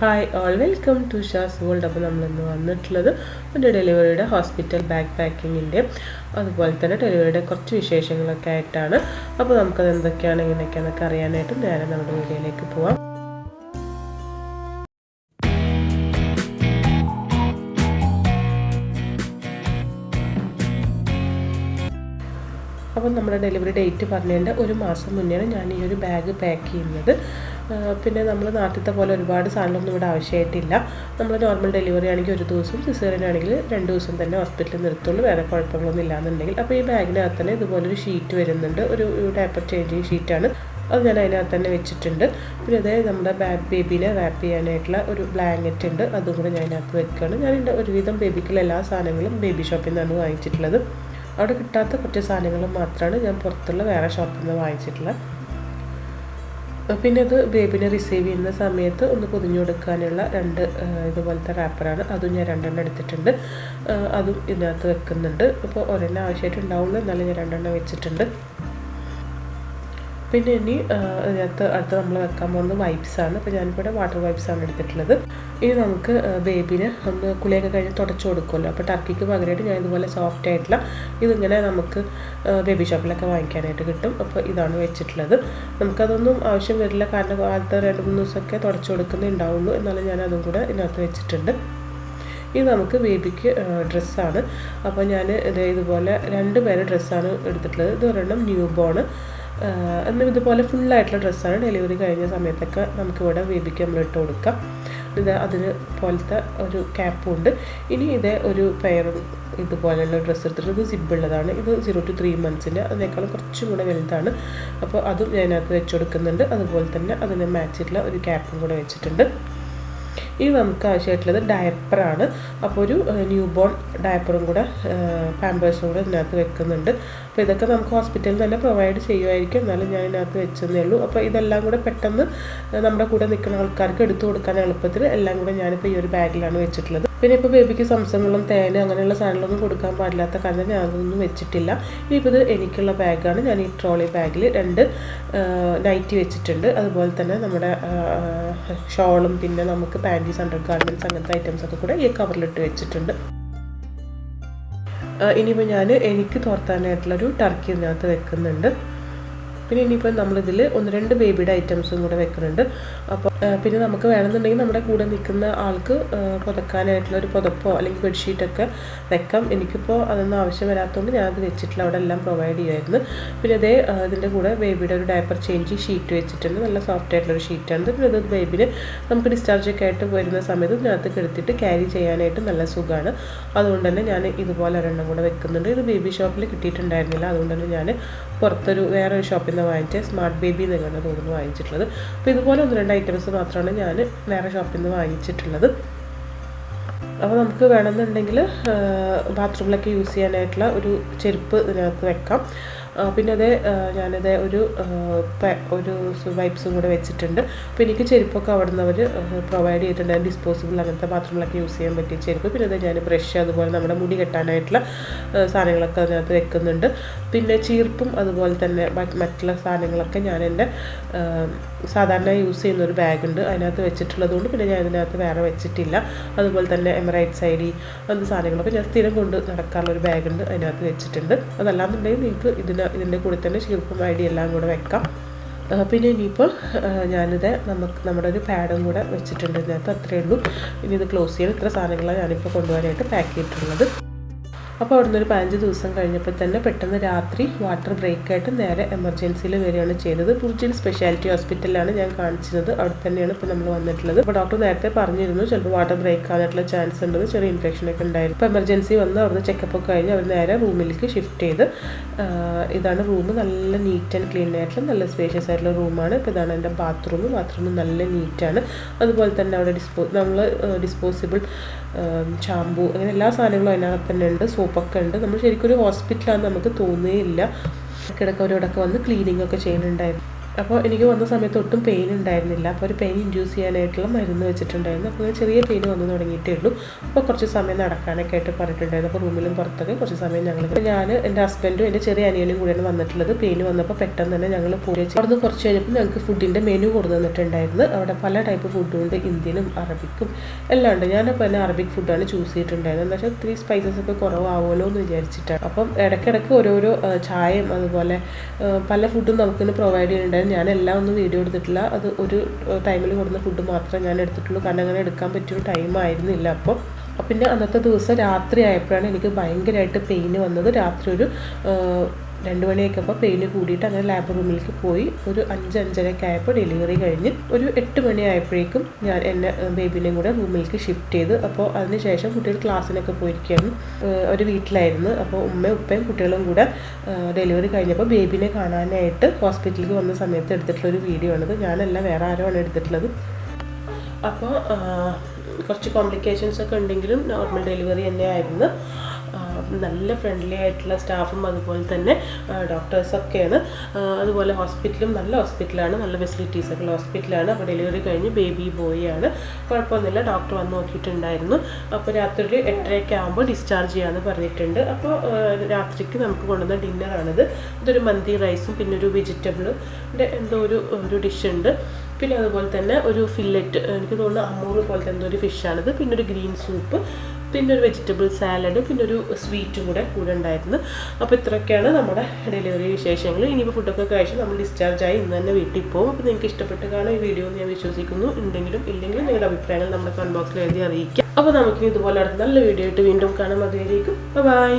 Hi all welcome to Shaz world. അപ്പോൾ നമ്മളിന്ന് വന്നിട്ടുള്ളത് ഒരു ഡെലിവറിയുടെ ഹോസ്പിറ്റൽ ബാഗ് പാക്കിങ്ങിൻ്റെ അതുപോലെ തന്നെ ഡെലിവറിയുടെ കുറച്ച് വിശേഷങ്ങളൊക്കെ ആയിട്ടാണ്. അപ്പോൾ നമുക്കത് എന്തൊക്കെയാണ് ഇങ്ങനെയൊക്കെയാണെന്നൊക്കെ അറിയാനായിട്ട് നേരെ നമ്മുടെ വീഡിയോയിലേക്ക് പോവാം. അപ്പോൾ നമ്മുടെ ഡെലിവറി ഡേറ്റ് പറഞ്ഞതിൻ്റെ ഒരു മാസം മുന്നെയാണ് ഞാൻ ഈ ഒരു ബാഗ് പാക്ക് ചെയ്യുന്നത്. പിന്നെ നമ്മൾ നാട്ടിലത്തെ പോലെ ഒരുപാട് സാധനമൊന്നും ഇവിടെ ആവശ്യമായിട്ടില്ല. നമ്മൾ നോർമൽ ഡെലിവറി ആണെങ്കിൽ ഒരു ദിവസം, സിസേറിയൻ ആണെങ്കിൽ 2 ദിവസം തന്നെ ഹോസ്പിറ്റലിൽ നിർത്തുള്ളൂ, വേറെ കുഴപ്പങ്ങളൊന്നും ഇല്ലാന്നുണ്ടെങ്കിൽ. അപ്പോൾ ഈ ബാഗിനകത്ത് തന്നെ ഇതുപോലൊരു ഷീറ്റ് വരുന്നുണ്ട്, ഒരു ഡയപ്പർ ചേഞ്ചിങ് ഷീറ്റാണ്. അത് ഞാൻ അതിനകത്ത് തന്നെ വെച്ചിട്ടുണ്ട്. പിന്നെ അതേ നമ്മുടെ ബേബീനെ റാപ്പ് ചെയ്യാനായിട്ടുള്ള ഒരു ബ്ലാങ്കറ്റ് ഉണ്ട്, അതും കൂടെ ഞാൻ അതിനകത്ത് വെക്കുകയാണ്. ഞാൻ എൻ്റെ ഒരുവിധം ബേബിക്കുള്ള എല്ലാ സാധനങ്ങളും ബേബി ഷോപ്പിൽ നിന്നാണ് വാങ്ങിച്ചിട്ടുള്ളത്. അവിടെ കിട്ടാത്ത കുറച്ച് സാധനങ്ങൾ മാത്രമാണ് ഞാൻ പുറത്തുള്ള വേറെ ഷോപ്പിൽ നിന്ന് വാങ്ങിച്ചിട്ടുള്ളത്. പിന്നെ അത് ബേബിനെ റിസീവ് ചെയ്യുന്ന സമയത്ത് ഒന്ന് പൊതിഞ്ഞു കൊടുക്കാനുള്ള 2 ഇതുപോലത്തെ റാപ്പറാണ്, അതും ഞാൻ 2 എടുത്തിട്ടുണ്ട്. അതും ഇതിനകത്ത് വെക്കുന്നുണ്ട്. അപ്പോൾ ഒരെണ്ണം ആവശ്യമായിട്ട് ഉണ്ടാവുള്ളൂ, എന്നാലും ഞാൻ 2 വെച്ചിട്ടുണ്ട്. പിന്നെ ഇനി അടുത്ത് നമ്മൾ വെക്കാൻ പോകുന്നത് വൈപ്സാണ്. അപ്പോൾ ഞാനിവിടെ വാട്ടർ വൈപ്സാണ് എടുത്തിട്ടുള്ളത്. ഇനി നമുക്ക് ബേബിനെ ഒന്ന് കുളിയൊക്കെ കഴിഞ്ഞ് തുടച്ചു കൊടുക്കുമല്ലോ. അപ്പോൾ ടർക്കിക്ക് പകരമായിട്ട് ഞാൻ ഇതുപോലെ സോഫ്റ്റ് ആയിട്ടുള്ള ഇതിങ്ങനെ നമുക്ക് ബേബി ഷോപ്പിലൊക്കെ വാങ്ങിക്കാനായിട്ട് കിട്ടും. അപ്പോൾ ഇതാണ് വെച്ചിട്ടുള്ളത്. നമുക്കതൊന്നും ആവശ്യം വരില്ല, കാരണം കാലത്ത് 2-3 ദിവസമൊക്കെ തുടച്ചു കൊടുക്കുന്നുണ്ടാവുള്ളൂ, എന്നാലും ഞാൻ അതും കൂടെ ഇതിനകത്ത് വെച്ചിട്ടുണ്ട്. ഇത് നമുക്ക് ബേബിക്ക് ഡ്രസ്സാണ്. അപ്പോൾ ഞാൻ ഇതുപോലെ 2 പേര് ഡ്രസ്സാണ് എടുത്തിട്ടുള്ളത്. ഇത് ഒരെണ്ണം ന്യൂ ബോൺ, എന്നാൽ ഇതുപോലെ ഫുള്ളായിട്ടുള്ള ഡ്രസ്സാണ്. ഡെലിവറി കഴിഞ്ഞ സമയത്തൊക്കെ നമുക്കിവിടെ ബേബിക്ക് നമ്മൾ ഇട്ട് കൊടുക്കാം. ഇത് അതിന് പോലത്തെ ഒരു ക്യാപ്പും ഉണ്ട്. ഇനി ഇതേ ഒരു പെയറും ഇതുപോലെയുള്ള ഡ്രസ്സ് എടുത്തിട്ട് ഇത് സിബുള്ളതാണ്. ഇത് 0 to 3 months അതിനേക്കാളും കുറച്ചും കൂടെ വലുതാണ്. അപ്പോൾ അതും ഞാനകത്ത് വെച്ച് കൊടുക്കുന്നുണ്ട്. അതുപോലെ തന്നെ അതിന് മാച്ചിട്ടുള്ള ഒരു ക്യാപ്പും കൂടെ വെച്ചിട്ടുണ്ട്. ഇനി നമുക്ക് ആവശ്യമായിട്ടുള്ളത് ഡയപ്പറാണ്. അപ്പോൾ ഒരു ന്യൂ ബോൺ ഡയപ്പറും കൂടെ പാമ്പേഴ്സും കൂടെ ഇതിനകത്ത് വെക്കുന്നുണ്ട്. അപ്പോൾ ഇതൊക്കെ നമുക്ക് ഹോസ്പിറ്റലിൽ തന്നെ പ്രൊവൈഡ് ചെയ്യുമായിരിക്കും, എന്നാലും ഞാൻ ഇതിനകത്ത് വെച്ചതേ ഉള്ളൂ. അപ്പോൾ ഇതെല്ലാം കൂടെ പെട്ടെന്ന് നമ്മുടെ കൂടെ നിൽക്കുന്ന ആൾക്കാർക്ക് എടുത്തു കൊടുക്കാൻ എളുപ്പത്തിൽ എല്ലാം കൂടെ ഞാനിപ്പോൾ ഈ ഒരു ബാഗിലാണ് വെച്ചിട്ടുള്ളത്. പിന്നെ ഇപ്പോൾ ബേബിക്ക് സംസങ്ങളും തേന് അങ്ങനെയുള്ള സാധനങ്ങളൊന്നും കൊടുക്കാൻ പാടില്ലാത്ത കാരണം ഞാൻ അതൊന്നും വെച്ചിട്ടില്ല. ഇനിയിപ്പോൾ ഇത് എനിക്കുള്ള ബാഗാണ്. ഞാൻ ഈ ട്രോളി ബാഗിൽ 2 നൈറ്റി വെച്ചിട്ടുണ്ട്. അതുപോലെ തന്നെ നമ്മുടെ ഷോളും പിന്നെ നമുക്ക് പാൻറ്റീസ്, അണ്ടർ ഗാർമെൻറ്റ്സ് അങ്ങനത്തെ ഐറ്റംസൊക്കെ കൂടെ ഈ കവറിലിട്ട് വെച്ചിട്ടുണ്ട്. ഇനിയിപ്പോൾ ഞാൻ എനിക്ക് തോർത്താനായിട്ടുള്ളൊരു ടർക്കി ഇതിനകത്ത് വെക്കുന്നുണ്ട്. പിന്നെ ഇനിയിപ്പോൾ നമ്മളിതിൽ 1-2 ബേബിയുടെ ഐറ്റംസും കൂടെ വെക്കുന്നുണ്ട്. അപ്പോൾ പിന്നെ നമുക്ക് വേണമെന്നുണ്ടെങ്കിൽ നമ്മുടെ കൂടെ നിൽക്കുന്ന ആൾക്ക് പുതക്കാനായിട്ടുള്ളൊരു പുതപ്പോ അല്ലെങ്കിൽ ബെഡ്ഷീറ്റൊക്കെ വെക്കാം. എനിക്കിപ്പോൾ അതൊന്നും ആവശ്യം വരാത്തതുകൊണ്ട് ഞാനത് വെച്ചിട്ടില്ല, അവിടെ എല്ലാം പ്രൊവൈഡ് ചെയ്യുമായിരുന്നു. പിന്നെ അതേ ഇതിൻ്റെ കൂടെ ബേബിയുടെ ഒരു ഡയപ്പർ ചേഞ്ച് ഷീറ്റ് വെച്ചിട്ടുണ്ട്, നല്ല സോഫ്റ്റ് ആയിട്ടുള്ളൊരു ഷീറ്റാണ്. പിന്നെ ഇത് ബേബിന് നമുക്ക് ഡിസ്ചാർജൊക്കെ ആയിട്ട് വരുന്ന സമയത്ത് ഇതിനകത്ത് എടുത്തിട്ട് ക്യാരി ചെയ്യാനായിട്ട് നല്ല സുഖമാണ്. അതുകൊണ്ട് തന്നെ ഞാൻ ഇതുപോലെ ഒരെണ്ണം കൂടെ വെക്കുന്നുണ്ട്. ഇത് ബേബി ഷോപ്പിൽ കിട്ടിയിട്ടുണ്ടായിരുന്നില്ല, അതുകൊണ്ട് തന്നെ ഞാൻ പുറത്തൊരു വേറൊരു ഷോപ്പിൽ നിന്ന് വാങ്ങിച്ച സ്മാർട്ട് ബേബി എന്നാണ് തോന്നുന്നു വാങ്ങിച്ചിട്ടുള്ളത്. അപ്പോൾ ഇതുപോലെ 1-2 ഐറ്റംസ് മാത്രമാണ് ഞാൻ വേറെ ഷോപ്പിൽ നിന്ന് വാങ്ങിച്ചിട്ടുള്ളത്. അപ്പോൾ നമുക്ക് വേണമെന്നുണ്ടെങ്കിൽ ബാത്റൂമിലൊക്കെ യൂസ് ചെയ്യാനായിട്ടുള്ള ഒരു ചെരുപ്പ് ഇതിനകത്ത് വെക്കാം. പിന്നെ അതേ ഞാനത് ഒരു വൈപ്സും കൂടെ വെച്ചിട്ടുണ്ട്. അപ്പോൾ എനിക്ക് ചെരുപ്പൊക്കെ അവിടെ നിന്ന് അവർ പ്രൊവൈഡ് ചെയ്തിട്ടുണ്ട്, ഡിസ്പോസിബിൾ അങ്ങനത്തെ ബാത്റൂമിലൊക്കെ യൂസ് ചെയ്യാൻ പറ്റിയ ചെരുപ്പ്. പിന്നെ അത് ഞാൻ ബ്രഷ് അതുപോലെ നമ്മുടെ മുടി കെട്ടാനായിട്ടുള്ള സാധനങ്ങളൊക്കെ അതിനകത്ത് വെക്കുന്നുണ്ട്. പിന്നെ ചീർപ്പും അതുപോലെ തന്നെ മറ്റുള്ള സാധനങ്ങളൊക്കെ ഞാൻ എൻ്റെ സാധാരണ യൂസ് ചെയ്യുന്ന ഒരു ബാഗുണ്ട് അതിനകത്ത് വെച്ചിട്ടുള്ളതുകൊണ്ട് പിന്നെ ഞാൻ ഇതിനകത്ത് വേറെ വെച്ചിട്ടില്ല. അതുപോലെ തന്നെ എമറൈറ്റ്സ് ID അങ്ങനത്തെ സാധനങ്ങളൊക്കെ ഞാൻ സ്ഥിരം കൊണ്ട് നടക്കാനുള്ളൊരു ബാഗുണ്ട് അതിനകത്ത് വെച്ചിട്ടുണ്ട്. അതല്ലാന്നുണ്ടെങ്കിൽ നിങ്ങൾക്ക് ഇതിൻ്റെ കൂടെ തന്നെ ചീർപ്പും ID എല്ലാം കൂടെ വെക്കാം. പിന്നെ ഇനിയിപ്പോൾ ഞാനിത് നമ്മുടെ ഒരു പാഡും കൂടെ വെച്ചിട്ടുണ്ട് ഇതിനകത്ത്, അത്രയേ ഉള്ളൂ. ഇനി ഇത് ക്ലോസ് ചെയ്യാൻ ഇത്ര സാധനങ്ങളാണ് ഞാനിപ്പോൾ കൊണ്ടുപോകാനായിട്ട് പാക്ക് ചെയ്തിട്ടുള്ളത്. അപ്പോൾ അവിടെ നിന്ന് ഒരു 15 ദിവസം കഴിഞ്ഞപ്പോൾ തന്നെ പെട്ടെന്ന് രാത്രി വാട്ടർ ബ്രേക്കായിട്ട് നേരെ എമർജൻസിയിൽ വരികയാണ് ചെയ്തത്. ബുർജിൽ സ്പെഷ്യാലിറ്റി ഹോസ്പിറ്റലിലാണ് ഞാൻ കാണിച്ചിരുന്നത്, അവിടെ തന്നെയാണ് ഇപ്പോൾ നമ്മൾ വന്നിട്ടുള്ളത്. അപ്പോൾ ഡോക്ടർ നേരത്തെ പറഞ്ഞിരുന്നു ചിലപ്പോൾ വാട്ടർ ബ്രേക്ക് ആകാനായിട്ടുള്ള ചാൻസ് ഉണ്ടെന്ന്, ചെറിയ ഇൻഫെക്ഷനൊക്കെ ഉണ്ടായിരുന്നു. അപ്പോൾ എമർജൻസി വന്ന് അവിടുന്ന് ചെക്കപ്പ് ഒക്കെ കഴിഞ്ഞ് അവർ നേരെ റൂമിലേക്ക് ഷിഫ്റ്റ് ചെയ്ത്. ഇതാണ് റൂം, നല്ല നീറ്റ് ആൻഡ് ക്ലീൻ ആയിട്ടുള്ള നല്ല സ്പേഷ്യസ് ആയിട്ടുള്ള റൂമാണ്. ഇപ്പോൾ ഇതാണ് എൻ്റെ ബാത്റൂം നല്ല നീറ്റാണ്. അതുപോലെ തന്നെ അവിടെ നമ്മൾ ഡിസ്പോസിബിൾ ഷാമ്പൂ അങ്ങനെ എല്ലാ സാധനങ്ങളും അതിനകത്ത് തന്നെ ഉണ്ട്. സോപ്പൊക്കെ ഉണ്ട്. നമ്മൾ ശരിക്കും ഒരു ഹോസ്പിറ്റലാണെന്ന് നമുക്ക് തോന്നുകയില്ല. ഇടയ്ക്ക് അവരോടൊക്കെ വന്ന് ക്ലീനിങ് ഒക്കെ ചെയ്യുന്നുണ്ടായിരുന്നു. അപ്പോൾ എനിക്ക് വന്ന സമയത്ത് ഒട്ടും പെയിൻ ഉണ്ടായിരുന്നില്ല. അപ്പോൾ ഒരു പെയിൻ ഇൻഡ്യൂസ് ചെയ്യാനായിട്ടുള്ള മരുന്ന് വെച്ചിട്ടുണ്ടായിരുന്നു. അപ്പോൾ ചെറിയ പെയിൻ വന്നു തുടങ്ങിയിട്ടേ ഉള്ളൂ. അപ്പോൾ കുറച്ച് സമയം നടക്കാനൊക്കെ ആയിട്ട് പറഞ്ഞിട്ടുണ്ടായിരുന്നു. അപ്പോൾ റൂമിലും പുറത്തൊക്കെ കുറച്ച് സമയം ഞാൻ എൻ്റെ ഹസ്ബൻഡും എൻ്റെ ചെറിയ അനിയനും കൂടെയാണ് വന്നിട്ടുള്ളത്. പെയിൻ വന്നപ്പോൾ പെട്ടെന്ന് തന്നെ ഞങ്ങൾ പോയി അവിടുന്ന് കുറച്ച് കഴിഞ്ഞപ്പോൾ ഞങ്ങൾക്ക് ഫുഡിൻ്റെ മെനു കൊടുത്തു തന്നിട്ടുണ്ടായിരുന്നു. അവിടെ പല ടൈപ്പ് ഫുഡും ഉണ്ട്, ഇന്ത്യനും അറബിക്കും എല്ലാം ഉണ്ട്. ഞാനപ്പോൾ തന്നെ അറബിക് ഫുഡാണ് ചൂസ് ചെയ്തിട്ടുണ്ടായിരുന്നത്. എന്താ വെച്ചാൽ ഇത്തിരി സ്പൈസസ് ഒക്കെ കുറവാകുമല്ലോ എന്ന് വിചാരിച്ചിട്ടാണ്. അപ്പം ഇടയ്ക്കിടയ്ക്ക് ഓരോരോ ചായയും അതുപോലെ പല ഫുഡും നമുക്കിന്ന് പ്രൊവൈഡ് ചെയ്യുന്നുണ്ടായിരുന്നു. ഞാൻ എല്ലാം ഒന്നും വീഡിയോ എടുത്തിട്ടില്ല. അത് ഒരു ടൈമിൽ കൊടുക്കുന്ന ഫുഡ് മാത്രമേ ഞാൻ എടുത്തിട്ടുള്ളൂ. കാരണം അങ്ങനെ എടുക്കാൻ പറ്റിയൊരു ടൈം ആയിരുന്നില്ല. അപ്പോൾ പിന്നെ അന്നത്തെ ദിവസം രാത്രി ആയപ്പോഴാണ് എനിക്ക് ഭയങ്കരമായിട്ട് പെയിന് വന്നത്. രാത്രി ഒരു 2 മണിയൊക്കെ അപ്പോൾ പെയിന് കൂടിയിട്ട് അങ്ങനെ ലാബ് റൂമിലേക്ക് പോയി. ഒരു 5-5:30 ആയപ്പോൾ ഡെലിവറി കഴിഞ്ഞ് ഒരു 8 മണി ആയപ്പോഴേക്കും ഞാൻ എന്നെ ബേബിനെയും കൂടെ റൂമിലേക്ക് ഷിഫ്റ്റ് ചെയ്ത്. അപ്പോൾ അതിനുശേഷം കുട്ടികൾ ക്ലാസ്സിനൊക്കെ പോയിരിക്കുകയാണ്. ഒരു വീട്ടിലായിരുന്നു. അപ്പോൾ ഉമ്മയും ഉപ്പയും കുട്ടികളും കൂടെ ഡെലിവറി കഴിഞ്ഞപ്പോൾ ബേബിനെ കാണാനായിട്ട് ഹോസ്പിറ്റലിലേക്ക് വന്ന സമയത്ത് എടുത്തിട്ടുള്ളൊരു വീഡിയോ ആണിത്. ഞാനല്ല, വേറെ ആരുമാണ് എടുത്തിട്ടുള്ളത്. അപ്പോൾ കുറച്ച് കോംപ്ലിക്കേഷൻസ് ഒക്കെ ഉണ്ടെങ്കിലും നോർമൽ ഡെലിവറി തന്നെയായിരുന്നു. നല്ല ഫ്രണ്ട്ലി ആയിട്ടുള്ള സ്റ്റാഫും അതുപോലെ തന്നെ ഡോക്ടേഴ്സൊക്കെയാണ്. അതുപോലെ ഹോസ്പിറ്റലും നല്ല ഹോസ്പിറ്റലാണ്, നല്ല ഫെസിലിറ്റീസൊക്കെ ഉള്ള ഹോസ്പിറ്റലാണ്. അപ്പോൾ ഡെലിവറി കഴിഞ്ഞ് ബേബി ബോയ് ആണ്, കുഴപ്പമൊന്നുമില്ല. ഡോക്ടർ വന്ന് നോക്കിയിട്ടുണ്ടായിരുന്നു. അപ്പോൾ രാത്രി ഒരു 8:30 ആകുമ്പോൾ ഡിസ്ചാർജ് ചെയ്യാമെന്ന് പറഞ്ഞിട്ടുണ്ട്. അപ്പോൾ രാത്രിക്ക് നമുക്ക് കൊണ്ടുവന്ന ഡിന്നറാണിത്. ഇതൊരു മന്തി റൈസും പിന്നെ ഒരു വെജിറ്റബിളിൻ്റെ എന്തോ ഒരു ഡിഷ് ഉണ്ട്. പിന്നെ അതുപോലെ തന്നെ ഒരു ഫില്ലറ്റ്, എനിക്ക് തോന്നുന്നു അമൂറ് പോലത്തെ എന്തോ ഒരു ഫിഷാണിത്. പിന്നെ ഒരു ഗ്രീൻ സൂപ്പ്, പിന്നെ ഒരു വെജിറ്റബിൾ സാലഡ്, പിന്നെ ഒരു സ്വീറ്റും കൂടെ ഉണ്ടായിരുന്നു. അപ്പോൾ ഇത്രയൊക്കെയാണ് നമ്മുടെ ഡെലിവറി വിശേഷങ്ങൾ. ഇനിയിപ്പോൾ ഫുഡൊക്കെ കഴിച്ച് നമ്മൾ ഡിസ്ചാർജായി ഇന്ന് തന്നെ വീട്ടിൽ പോകും. അപ്പോൾ നിങ്ങൾക്ക് ഇഷ്ടപ്പെട്ട് കാണാം ഈ വീഡിയോ എന്ന് ഞാൻ വിശ്വസിക്കുന്നു. ഇല്ലെങ്കിലും നിങ്ങളുടെ അഭിപ്രായങ്ങൾ നമ്മുടെ കമന്റ് ബോക്സിൽ എഴുതി അറിയിക്കാം. അപ്പോൾ നമുക്കിനി ഇതുപോലെ അടുത്ത നല്ല വീഡിയോ ആയിട്ട് വീണ്ടും കാണാം. അതുവരേക്കും ബൈ.